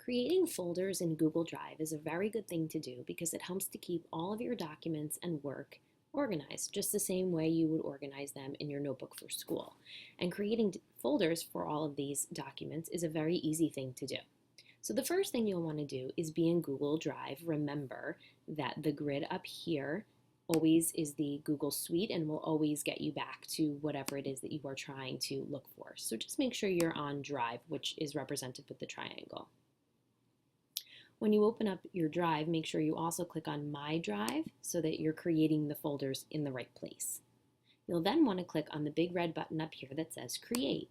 Creating folders in Google Drive is a very good thing to do because it helps to keep all of your documents and work organized, just the same way you would organize them in your notebook for school. And creating folders for all of these documents is a very easy thing to do. So the first thing you'll want to do is be in Google Drive. Remember that the grid up here always is the Google Suite and will always get you back to whatever it is that you are trying to look for. So just make sure you're on Drive, which is represented with the triangle. When you open up your Drive, make sure you also click on My Drive so that you're creating the folders in the right place. You'll then want to click on the big red button up here that says Create,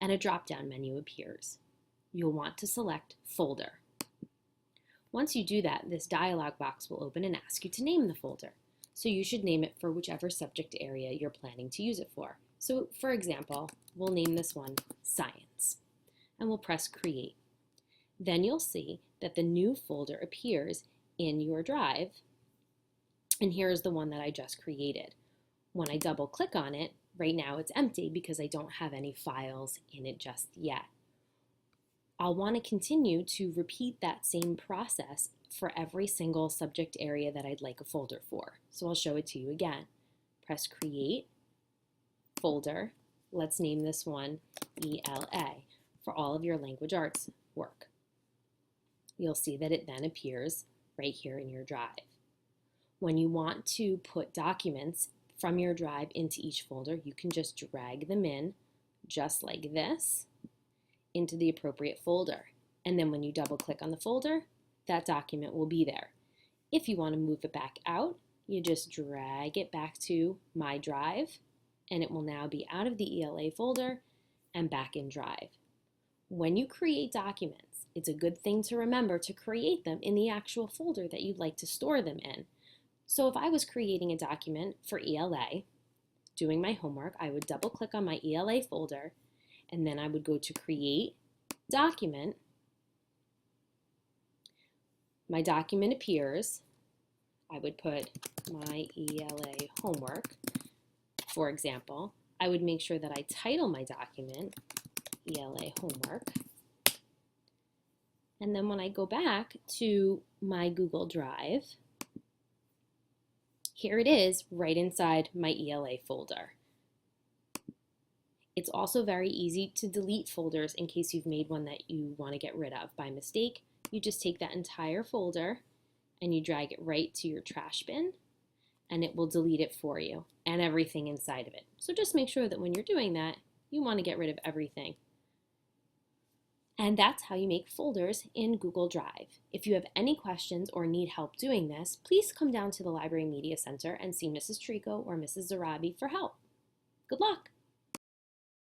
and a drop-down menu appears. You'll want to select Folder. Once you do that, this dialog box will open and ask you to name the folder. So you should name it for whichever subject area you're planning to use it for. So for example, we'll name this one Science, and we'll press Create. Then you'll see that the new folder appears in your Drive, and here's the one that I just created. When I double click on it, right now it's empty because I don't have any files in it just yet. I'll want to continue to repeat that same process for every single subject area that I'd like a folder for. So I'll show it to you again. Press Create, Folder. Let's name this one ELA for all of your language arts work. You'll see that it then appears right here in your Drive. When you want to put documents from your Drive into each folder, you can just drag them in just like this into the appropriate folder. And then when you double click on the folder, that document will be there. If you want to move it back out, you just drag it back to My Drive, and it will now be out of the ELA folder and back in Drive. When you create documents, it's a good thing to remember to create them in the actual folder that you'd like to store them in. So if I was creating a document for ELA, doing my homework, I would double click on my ELA folder, and then I would go to Create, Document. My document appears. I would put my ELA homework, for example. I would make sure that I title my document ELA homework. And then when I go back to my Google Drive, here it is right inside my ELA folder. It's also very easy to delete folders in case you've made one that you want to get rid of by mistake. You just take that entire folder and you drag it right to your trash bin, and it will delete it for you and everything inside of it. So just make sure that when you're doing that, you want to get rid of everything. And that's how you make folders in Google Drive. If you have any questions or need help doing this, please come down to the Library Media Center and see Mrs. Trico or Mrs. Zarabi for help. Good luck!